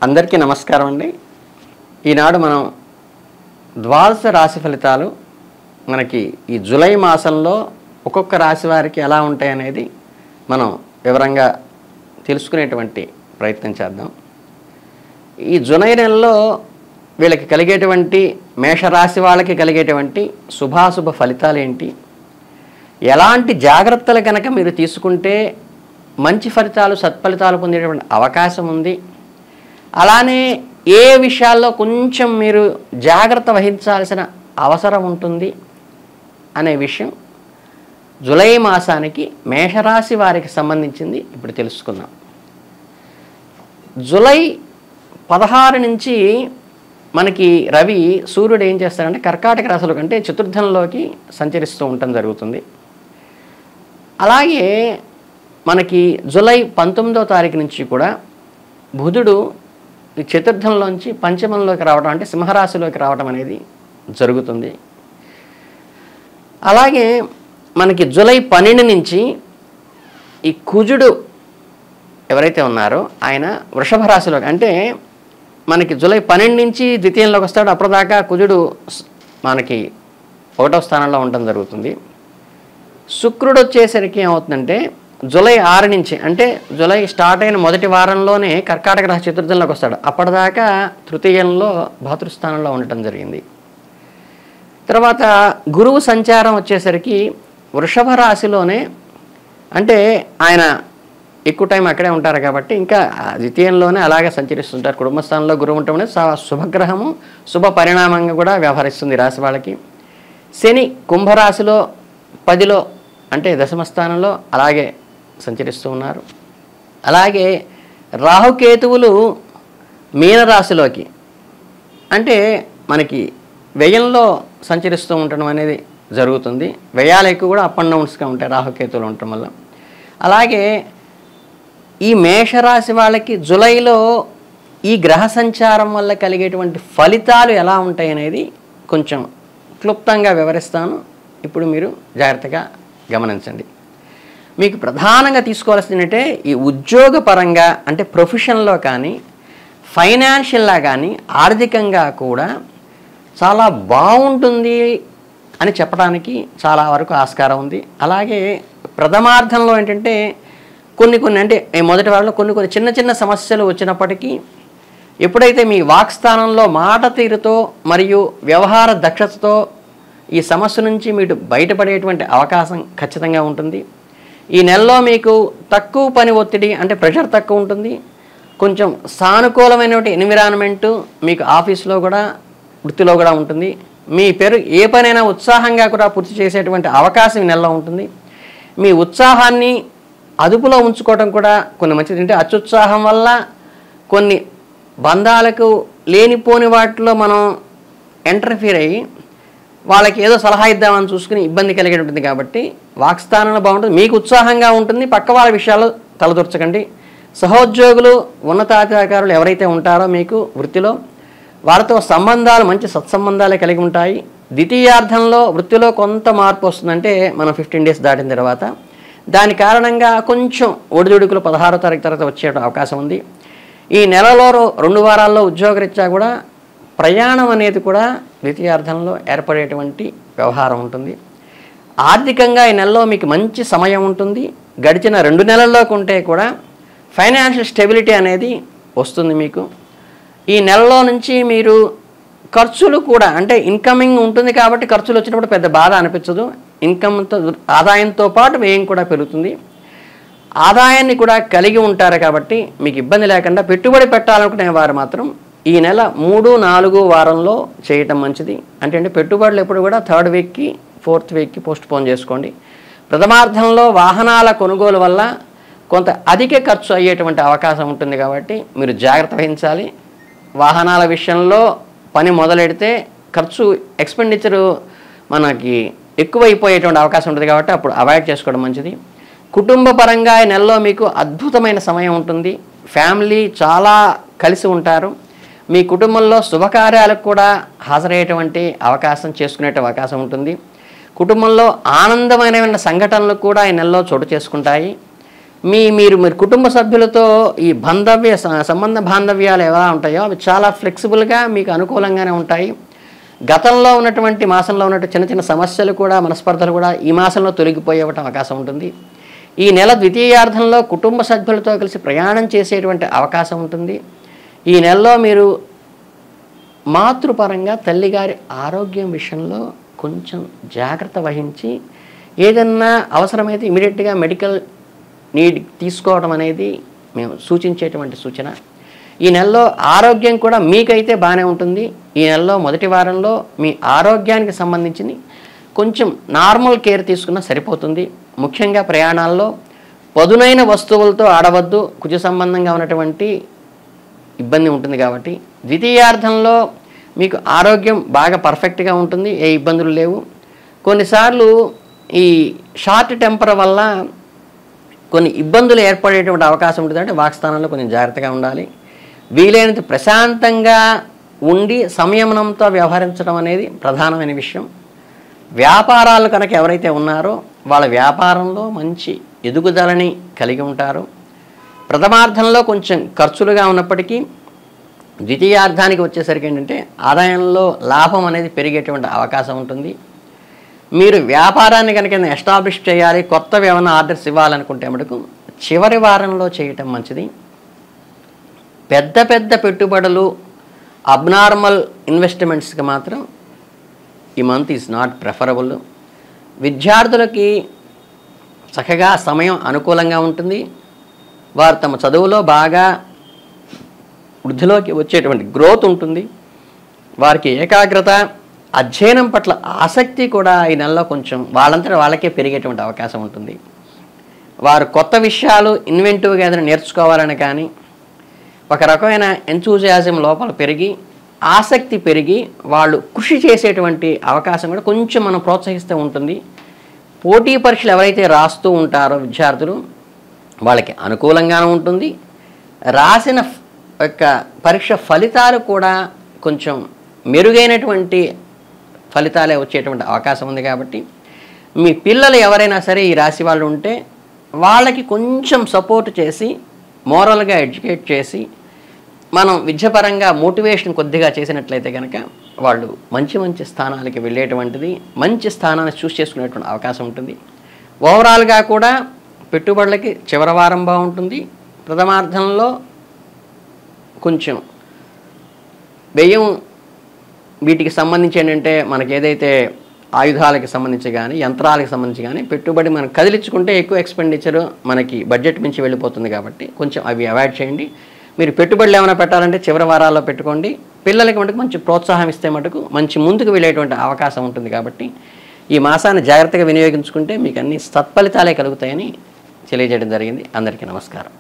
అందరికీ నమస్కారం అండి. ఈనాడు మనం ద్వాదశ రాశి ఫలితాలు మనకి ఈ జూలై మాసంలో ఒక్కొక్క రాశి వారికి ఎలా ఉంటాయి అనేది మనం వివరంగా తెలుసుకునేటువంటి ప్రయత్నం చేద్దాం. ఈ జూలై నెలలో వీళ్ళకి కలిగేటువంటి మేషరాశి వాళ్ళకి కలిగేటువంటి శుభాశుభ ఫలితాలు ఏంటి, ఎలాంటి జాగ్రత్తలు కనుక మీరు తీసుకుంటే మంచి ఫలితాలు సత్ఫలితాలు పొందేటువంటి అవకాశం ఉంది, అలానే ఏ విషయాల్లో కొంచెం మీరు జాగ్రత్త వహించాల్సిన అవసరం ఉంటుంది అనే విషయం జూలై మాసానికి మేషరాశి వారికి సంబంధించింది ఇప్పుడు తెలుసుకుందాం. జూలై 16 నుంచి మనకి రవి సూర్యుడు ఏం చేస్తారంటే కర్కాటక రాశిలో కంటే చతుర్థంలోకి సంచరిస్తూ ఉండటం జరుగుతుంది. అలాగే మనకి జూలై 19వ తారీఖు నుంచి కూడా బుధుడు ఈ చతుర్థంలోంచి పంచమంలోకి రావడం అంటే సింహరాశిలోకి రావడం అనేది జరుగుతుంది. అలాగే మనకి జూలై 12 నుంచి ఈ కుజుడు ఎవరైతే ఉన్నారో ఆయన వృషభ రాశిలోకి, అంటే మనకి జూలై 12 నుంచి ద్వితీయంలోకి వస్తాడు. అప్పటిదాకా కుజుడు మనకి 1వ స్థానంలో ఉండటం జరుగుతుంది. శుక్రుడు వచ్చేసరికి ఏమవుతుందంటే జూలై 6 నుంచి, అంటే జూలై స్టార్ట్ అయిన మొదటి వారంలోనే కర్కాటక రాశి చతుర్థంలోకి వస్తాడు. అప్పటిదాకా తృతీయంలో భాతృస్థానంలో ఉండటం జరిగింది. తర్వాత గురువు సంచారం వచ్చేసరికి వృషభ రాశిలోనే, అంటే ఆయన ఎక్కువ టైం అక్కడే ఉంటారు కాబట్టి ఇంకా ద్వితీయంలోనే అలాగే సంచరిస్తుంటారు. కుటుంబస్థానంలో గురువు ఉండటం అనేది శుభగ్రహము, శుభ పరిణామంగా కూడా వ్యవహరిస్తుంది రాశి వాళ్ళకి. శని కుంభరాశిలో 10లో అంటే దశమ స్థానంలో అలాగే సంచరిస్తూ ఉన్నారు. అలాగే రాహుకేతువులు మీనరాశిలోకి, అంటే మనకి వ్యయంలో సంచరిస్తూ ఉండటం అనేది జరుగుతుంది. వ్యయాలు ఎక్కువ కూడా అప్ అండ్ డౌన్స్గా ఉంటాయి రాహుకేతువులు ఉండటం వల్ల. అలాగే ఈ మేషరాశి వాళ్ళకి జూలైలో ఈ గ్రహ సంచారం వల్ల కలిగేటువంటి ఫలితాలు ఎలా ఉంటాయి అనేది కొంచెం క్లుప్తంగా వివరిస్తాను. ఇప్పుడు మీరు జాగ్రత్తగా గమనించండి. మీకు ప్రధానంగా తీసుకోవాల్సిందంటే ఈ ఉద్యోగపరంగా అంటే ప్రొఫెషన్లో కానీ ఫైనాన్షియల్లా కానీ ఆర్థికంగా కూడా చాలా బాగుంటుంది అని చెప్పడానికి చాలా వరకు ఆస్కారం ఉంది. అలాగే ప్రథమార్థంలో ఏంటంటే కొన్ని అంటే మొదటి వారంలో కొన్ని చిన్న చిన్న సమస్యలు వచ్చినప్పటికీ ఎప్పుడైతే మీ వాక్స్థానంలో మాట తీరుతో మరియు వ్యవహార దక్షతతో ఈ సమస్య నుంచి మీరు బయటపడేటువంటి అవకాశం ఖచ్చితంగా ఉంటుంది. ఈ నెలలో మీకు తక్కువ పని ఒత్తిడి అంటే ప్రెషర్ తక్కువ ఉంటుంది. కొంచెం సానుకూలమైనటువంటి ఎన్విరాన్మెంటు మీకు ఆఫీస్లో కూడా వృత్తిలో కూడా ఉంటుంది. మీ పేరు ఏ పనైనా ఉత్సాహంగా కూడా పూర్తి చేసేటువంటి అవకాశం ఈ నెలలో ఉంటుంది. మీ ఉత్సాహాన్ని అదుపులో ఉంచుకోవడం కూడా కొన్ని మంచిది. అంటే అత్యుత్సాహం వల్ల కొన్ని బంధాలకు లేనిపోని వాటిలో మనం ఎంటర్ఫీర్ అయ్యి వాళ్ళకి ఏదో సలహా ఇద్దామని చూసుకుని ఇబ్బంది కలిగి ఉంటుంది. కాబట్టి వాక్స్థానంలో బాగుంటుంది, మీకు ఉత్సాహంగా ఉంటుంది. పక్క వాళ్ళ విషయాలు తలదూర్చకండి. సహోద్యోగులు ఉన్నతాధికారులు ఎవరైతే ఉంటారో మీకు వృత్తిలో వారితో సంబంధాలు మంచి సత్సంబంధాలే కలిగి ఉంటాయి. ద్వితీయార్థంలో వృత్తిలో కొంత మార్పు వస్తుందంటే మనం 15 డేస్ దాటిన తర్వాత. దాని కారణంగా కొంచెం ఒడిదుడుకులు 16వ తారీఖు తర్వాత వచ్చే అవకాశం ఉంది. ఈ నెలలో 2 వారాల్లో ఉద్యోగరీత్యా కూడా ప్రయాణం అనేది కూడా ద్వితీయార్థంలో ఏర్పడేటువంటి వ్యవహారం ఉంటుంది. ఆర్థికంగా ఈ నెలలో మీకు మంచి సమయం ఉంటుంది. గడిచిన 2 నెలల్లో ఉంటే కూడా ఫైనాన్షియల్ స్టెబిలిటీ అనేది వస్తుంది మీకు. ఈ నెలలో నుంచి మీరు ఖర్చులు కూడా అంటే ఇన్కమింగ్ ఉంటుంది కాబట్టి ఖర్చులు వచ్చినప్పుడు పెద్ద బాధ అనిపించదు. ఇన్కమ్తో ఆదాయంతో పాటు వ్యయం కూడా పెరుగుతుంది. ఆదాయాన్ని కూడా కలిగి ఉంటారు కాబట్టి మీకు ఇబ్బంది లేకుండా పెట్టుబడి పెట్టాలనుకునే వారు మాత్రం ఈ నెల 3, 4 వారంలో చేయటం మంచిది. అంటే పెట్టుబడులు ఎప్పుడు కూడా 3rd వీక్కి 4th వీక్కి పోస్ట్ పోన్ చేసుకోండి. ప్రథమార్థంలో వాహనాల కొనుగోలు వల్ల కొంత అధిక ఖర్చు అయ్యేటువంటి అవకాశం ఉంటుంది కాబట్టి మీరు జాగ్రత్త వహించాలి. వాహనాల విషయంలో పని మొదలెడితే ఖర్చు ఎక్స్పెండిచరు మనకి ఎక్కువైపోయేటువంటి అవకాశం ఉంటుంది కాబట్టి అప్పుడు అవాయిడ్ చేసుకోవడం మంచిది. కుటుంబ పరంగా ఈ నెలలో మీకు అద్భుతమైన సమయం ఉంటుంది. ఫ్యామిలీ చాలా కలిసి ఉంటారు. మీ కుటుంబంలో శుభకార్యాలకు కూడా హాజరయ్యేటువంటి అవకాశం చేసుకునే అవకాశం ఉంటుంది. కుటుంబంలో ఆనందమైన సంఘటనలు కూడా ఈ నెలలో చోటు చేసుకుంటాయి. మీరు కుటుంబ సభ్యులతో ఈ సంబంధ బాంధవ్యాలు ఎలా ఉంటాయో అవి చాలా ఫ్లెక్సిబుల్గా మీకు అనుకూలంగానే ఉంటాయి. గతంలో ఉన్నటువంటి మాసంలో ఉన్నటువంటి చిన్న చిన్న సమస్యలు కూడా మనస్పర్ధలు కూడా ఈ మాసంలో తొలగిపోయే అవకాశం ఉంటుంది. ఈ నెల ద్వితీయార్థంలో కుటుంబ సభ్యులతో కలిసి ప్రయాణం చేసేటువంటి అవకాశం ఉంటుంది. ఈ నెలలో మీరు మాతృపరంగా తల్లిగారి ఆరోగ్యం విషయంలో కొంచెం జాగ్రత్త వహించి ఏదన్నా అవసరమైతే ఇమీడియట్గా మెడికల్ నీడ్ తీసుకోవడం అనేది మేము సూచించేటువంటి సూచన. ఈ నెలలో ఆరోగ్యం కూడా మీకైతే బాగానే ఉంటుంది. ఈ నెలలో మొదటి వారంలో మీ ఆరోగ్యానికి సంబంధించి కొంచెం నార్మల్ కేర్ తీసుకున్నా సరిపోతుంది. ముఖ్యంగా ప్రయాణాల్లో పదునైన వస్తువులతో ఆడవద్దు, కుజ సంబంధంగా ఉన్నటువంటి ఇబ్బంది ఉంటుంది. కాబట్టి ద్వితీయార్థంలో మీకు ఆరోగ్యం బాగా పర్ఫెక్ట్గా ఉంటుంది, ఏ ఇబ్బందులు లేవు. కొన్నిసార్లు ఈ షార్ట్ టెంపర్ వల్ల కొన్ని ఇబ్బందులు ఏర్పడేటువంటి అవకాశం ఉంటుంది. అంటే వాక్స్థానంలో కొంచెం జాగ్రత్తగా ఉండాలి. వీలైనంత ప్రశాంతంగా ఉండి సంయమనంతో వ్యవహరించడం అనేది ప్రధానమైన విషయం. వ్యాపారాలు కనుక ఎవరైతే ఉన్నారో వాళ్ళ వ్యాపారంలో మంచి ఎదుగుదలని కలిగి ఉంటారు. ప్రథమార్థంలో కొంచెం ఖర్చులుగా ఉన్నప్పటికీ ద్వితీయార్థానికి వచ్చేసరికి ఏంటంటే ఆదాయంలో లాభం అనేది పెరిగేటువంటి అవకాశం ఉంటుంది. మీరు వ్యాపారాన్ని కనుక ఎస్టాబ్లిష్ చేయాలి, కొత్తవి ఏమైనా ఆర్డర్స్ ఇవ్వాలనుకుంటే మటుకు చివరి వారంలో చేయటం మంచిది. పెద్ద పెద్ద పెట్టుబడులు, అబ్నార్మల్ ఇన్వెస్ట్మెంట్స్కి మాత్రం ఈ మంత్ ఈజ్ నాట్ ప్రిఫరబుల్. విద్యార్థులకి చక్కగా సమయం అనుకూలంగా ఉంటుంది. వారు తమ చదువులో బాగా వృద్ధిలోకి వచ్చేటువంటి గ్రోత్ ఉంటుంది. వారికి ఏకాగ్రత, అధ్యయనం పట్ల ఆసక్తి కూడా ఈ నెలలో కొంచెం వాళ్ళంతటా వాళ్ళకే పెరిగేటువంటి అవకాశం ఉంటుంది. వారు కొత్త విషయాలు ఇన్వెంటివ్గా ఏదైనా నేర్చుకోవాలని కానీ ఒక రకమైన ఎంతూజియాజం లోపల పెరిగి ఆసక్తి పెరిగి వాళ్ళు కృషి చేసేటువంటి అవకాశం కూడా కొంచెం మనం ప్రోత్సహిస్తూ ఉంటుంది. పోటీ పరీక్షలు ఎవరైతే రాస్తూ ఉంటారో విద్యార్థులు వాళ్ళకి అనుకూలంగానే ఉంటుంది. రాసిన యొక్క పరీక్ష ఫలితాలు కూడా కొంచెం మెరుగైనటువంటి ఫలితాలే వచ్చేటువంటి అవకాశం ఉంది. కాబట్టి మీ పిల్లలు ఎవరైనా సరే ఈ రాశి వాళ్ళు ఉంటే వాళ్ళకి కొంచెం సపోర్ట్ చేసి మోరల్గా ఎడ్యుకేట్ చేసి మనం విద్యాపరంగా మోటివేషన్ కొద్దిగా చేసినట్లయితే కనుక వాళ్ళు మంచి మంచి స్థానాలకి వెళ్ళేటువంటిది, మంచి స్థానాన్ని చూస్ చేసుకునేటువంటి అవకాశం ఉంటుంది. ఓవరాల్గా కూడా పెట్టుబడులకి చివరి వారం బాగుంటుంది. ప్రథమార్థంలో కొంచెం వ్యయం వీటికి సంబంధించి ఏంటంటే మనకి ఏదైతే ఆయుధాలకి సంబంధించి కానీ యంత్రాలకు సంబంధించి కానీ పెట్టుబడి మనం కదిలించుకుంటే ఎక్కువ ఎక్స్పెండిచరు మనకి బడ్జెట్ మించి వెళ్ళిపోతుంది. కాబట్టి కొంచెం అవి అవాయిడ్ చేయండి. మీరు పెట్టుబడులు ఏమైనా పెట్టాలంటే చివరి వారాల్లో పెట్టుకోండి. పిల్లలకి మటుకు మంచి ప్రోత్సాహం ఇస్తే మటుకు మంచి ముందుకు వెళ్ళేటువంటి అవకాశం ఉంటుంది. కాబట్టి ఈ మాసాన్ని జాగ్రత్తగా వినియోగించుకుంటే మీకు అన్ని సత్ఫలితాలే కలుగుతాయని తెలియజేయడం జరిగింది. అందరికీ నమస్కారం.